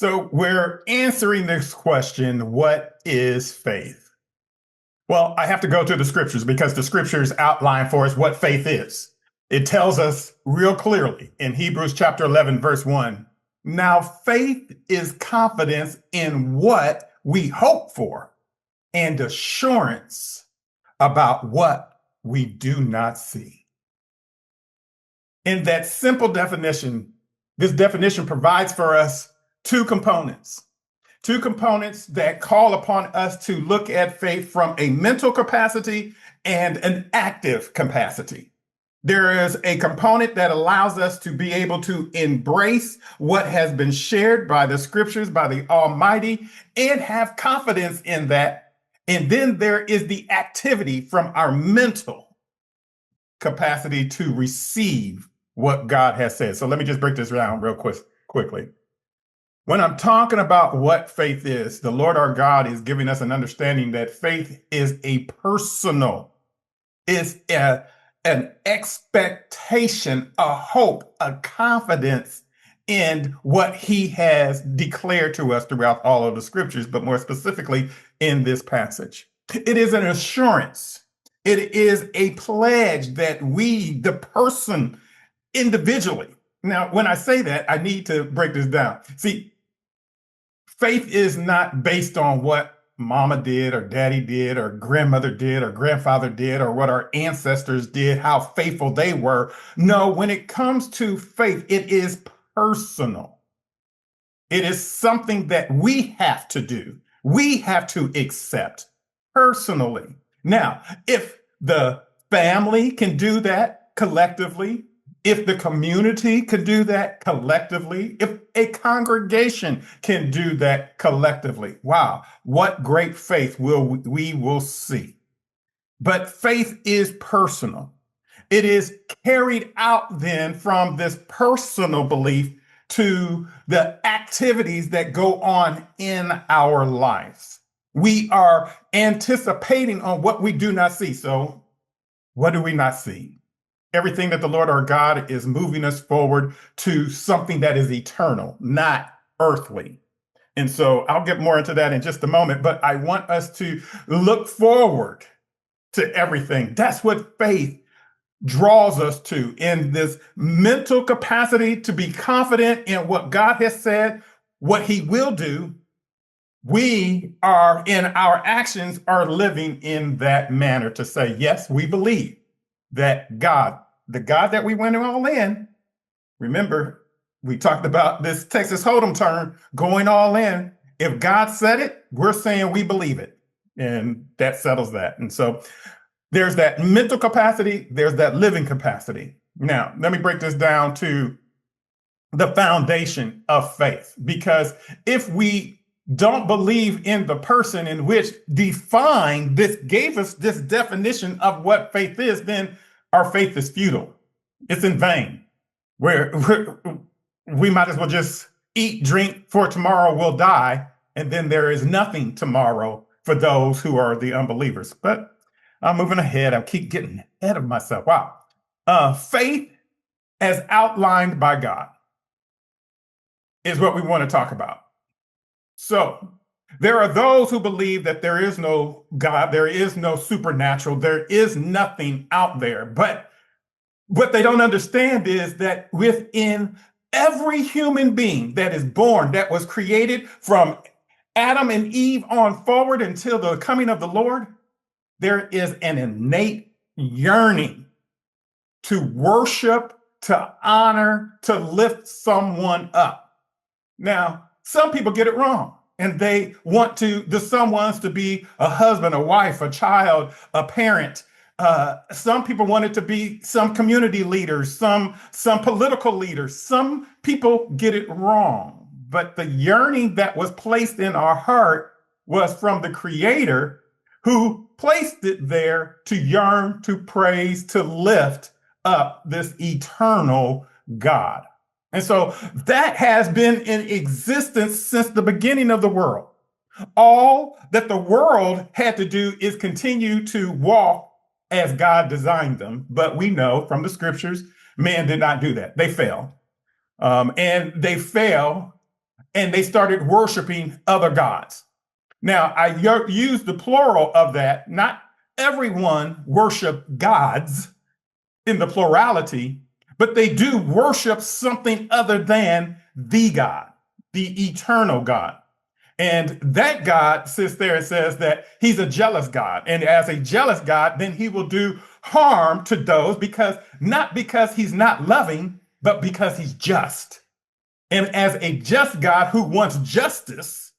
So we're answering this question, what is faith? Well, I have to go to the scriptures because the scriptures outline for us what faith is. It tells us real clearly in Hebrews chapter 11, verse 1. Now, faith is confidence in what we hope for and assurance about what we do not see. In that simple definition, this definition provides for us two components that call upon us to look at faith from a mental capacity and an active capacity. There is a component that allows us to be able to embrace what has been shared by the scriptures, by the Almighty, and have confidence in that. And then there is the activity from our mental capacity to receive what God has said. So let me just break this down real quickly. When I'm talking about what faith is, the Lord our God is giving us an understanding that faith is a personal, is an expectation, a hope, a confidence in what he has declared to us throughout all of the scriptures, but more specifically in this passage. It is an assurance. It is a pledge that we, the person individually. Now, when I say that, I need to break this down. See, faith is not based on what mama did or daddy did or grandmother did or grandfather did or what our ancestors did, how faithful they were. No, when it comes to faith, it is personal. It is something that we have to do. We have to accept personally. Now, if the family can do that collectively, if the community could do that collectively, if a congregation can do that collectively, wow, what great faith we will see. But faith is personal. It is carried out then from this personal belief to the activities that go on in our lives. We are anticipating on what we do not see. So what do we not see? Everything that the Lord our God is moving us forward to something that is eternal, not earthly. And so I'll get more into that in just a moment, but I want us to look forward to everything. That's what faith draws us to, in this mental capacity to be confident in what God has said, what he will do. We are, in our actions, are living in that manner to say, yes, we believe that God, the God that we went all in, remember, we talked about this Texas Hold'em term, going all in. If God said it, we're saying we believe it. And that settles that. And so there's that mental capacity, there's that living capacity. Now, let me break this down to the foundation of faith, because if we don't believe in the person in which defined this, gave us this definition of what faith is, then our faith is futile. It's in vain. We might as well just eat, drink, for tomorrow we'll die, and then there is nothing tomorrow for those who are the unbelievers. But I'm moving ahead. I keep getting ahead of myself. Wow. Faith as outlined by God is what we want to talk about. So there are those who believe that there is no God, there is no supernatural, there is nothing out there. But what they don't understand is that within every human being that is born, that was created from Adam and Eve on forward until the coming of the Lord, there is an innate yearning to worship, to honor, to lift someone up. Now, some people get it wrong, and they want the someones to be a husband, a wife, a child, a parent. Some people want it to be some community leaders, some political leaders. Some people get it wrong, but the yearning that was placed in our heart was from the Creator, who placed it there to yearn, to praise, to lift up this eternal God. And so that has been in existence since the beginning of the world. All that the world had to do is continue to walk as God designed them. But we know from the scriptures, man did not do that. They fell. And they fell and they started worshiping other gods. Now, I use the plural of that. Not everyone worship gods in the plurality, but they do worship something other than the God, the eternal God. And that God sits there and says that he's a jealous God. And as a jealous God, then he will do harm to those not because he's not loving, but because he's just. And as a just God who wants justice,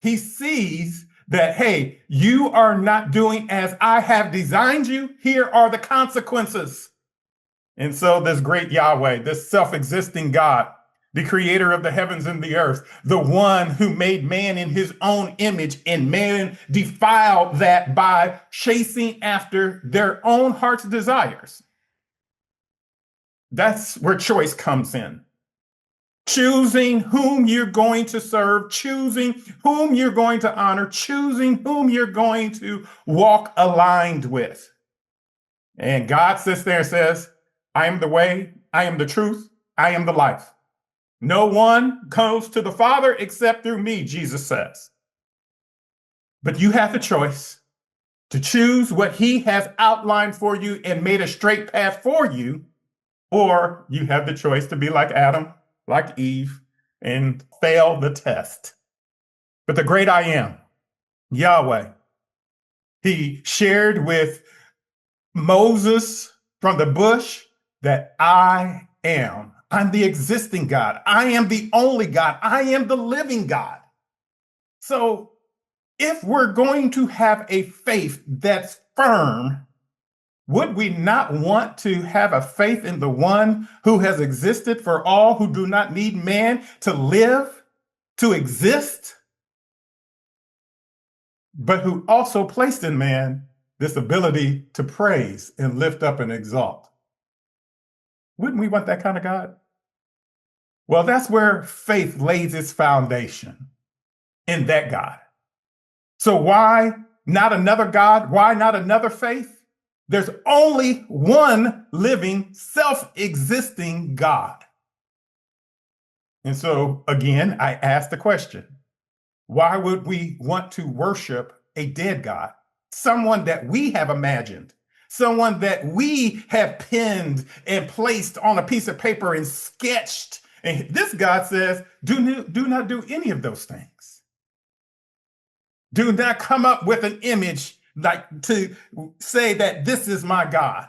he sees that, hey, you are not doing as I have designed you. Here are the consequences. And so this great Yahweh, this self-existing God, the creator of the heavens and the earth, the one who made man in his own image, and man defiled that by chasing after their own heart's desires. That's where choice comes in. Choosing whom you're going to serve, choosing whom you're going to honor, choosing whom you're going to walk aligned with. And God sits there and says, I am the way, I am the truth, I am the life. No one comes to the Father except through me, Jesus says. But you have the choice to choose what he has outlined for you and made a straight path for you, or you have the choice to be like Adam, like Eve, and fail the test. But the great I am, Yahweh, he shared with Moses from the bush that I am. I'm the existing God. I am the only God. I am the living God. So if we're going to have a faith that's firm, would we not want to have a faith in the one who has existed for all who do not need man to live, to exist, but who also placed in man this ability to praise and lift up and exalt? Wouldn't we want that kind of God? Well, that's where faith lays its foundation, in that God. So why not another God? Why not another faith? There's only one living, self-existing God. And so again, I ask the question, why would we want to worship a dead God? Someone that we have imagined, someone that we have penned and placed on a piece of paper and sketched. And this God says, do not do any of those things. Do not come up with an image like to say that this is my God.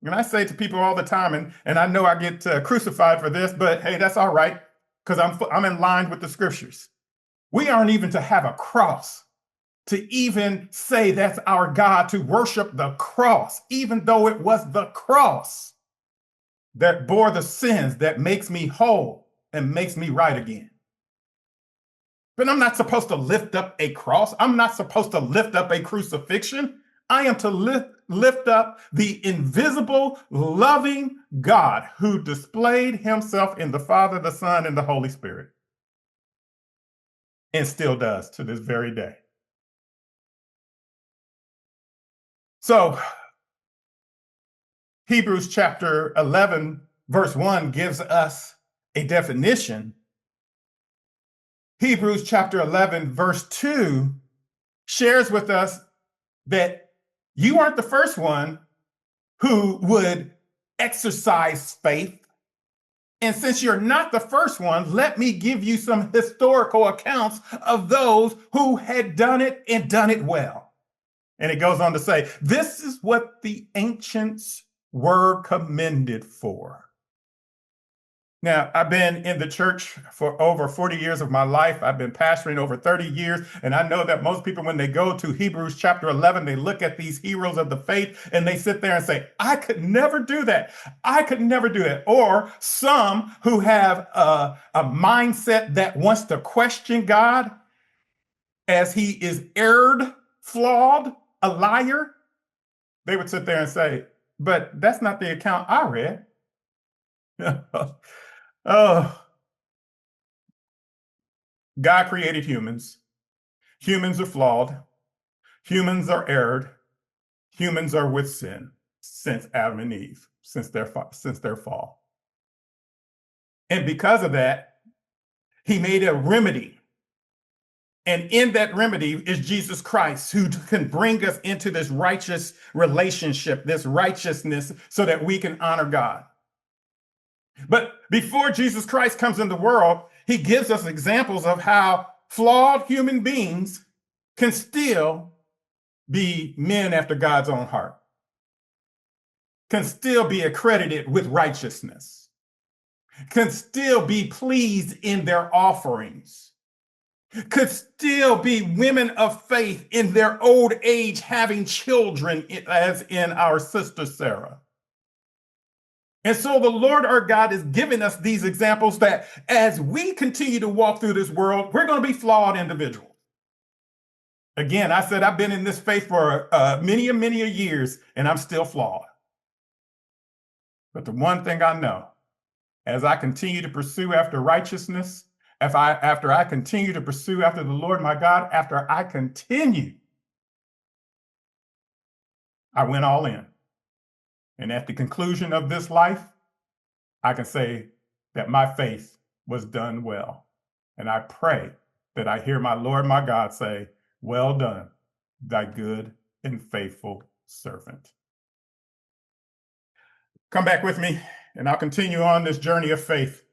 And I say to people all the time, and I know I get crucified for this, but hey, that's all right, because I'm in line with the scriptures. We aren't even to have a cross, to even say that's our God, to worship the cross, even though it was the cross that bore the sins that makes me whole and makes me right again. But I'm not supposed to lift up a cross. I'm not supposed to lift up a crucifixion. I am to lift up the invisible, loving God who displayed himself in the Father, the Son, and the Holy Spirit, and still does to this very day. So Hebrews chapter 11, verse 1 gives us a definition. Hebrews chapter 11, verse 2 shares with us that you aren't the first one who would exercise faith. And since you're not the first one, let me give you some historical accounts of those who had done it and done it well. And it goes on to say, this is what the ancients were commended for. Now, I've been in the church for over 40 years of my life. I've been pastoring over 30 years. And I know that most people, when they go to Hebrews chapter 11, they look at these heroes of the faith and they sit there and say, I could never do that. I could never do that. Or some who have a mindset that wants to question God as he is erred, flawed, a liar. They would sit there and say, but that's not the account I read. Oh, God created humans. Humans are flawed. Humans are erred. Humans are with sin since Adam and Eve, since their fall. And because of that, He made a remedy. And in that remedy is Jesus Christ, who can bring us into this righteous relationship, this righteousness, so that we can honor God. But before Jesus Christ comes in the world, he gives us examples of how flawed human beings can still be men after God's own heart, can still be accredited with righteousness, can still be pleased in their offerings, could still be women of faith in their old age, having children, as in our sister Sarah. And so the Lord our God is giving us these examples that as we continue to walk through this world, we're going to be flawed individuals. Again, I said I've been in this faith for many years, and I'm still flawed. But the one thing I know, as I continue to pursue after righteousness, after I continue to pursue after the Lord my God, after I continue, I went all in. And at the conclusion of this life, I can say that my faith was done well. And I pray that I hear my Lord my God say, "Well done, thy good and faithful servant." Come back with me, and I'll continue on this journey of faith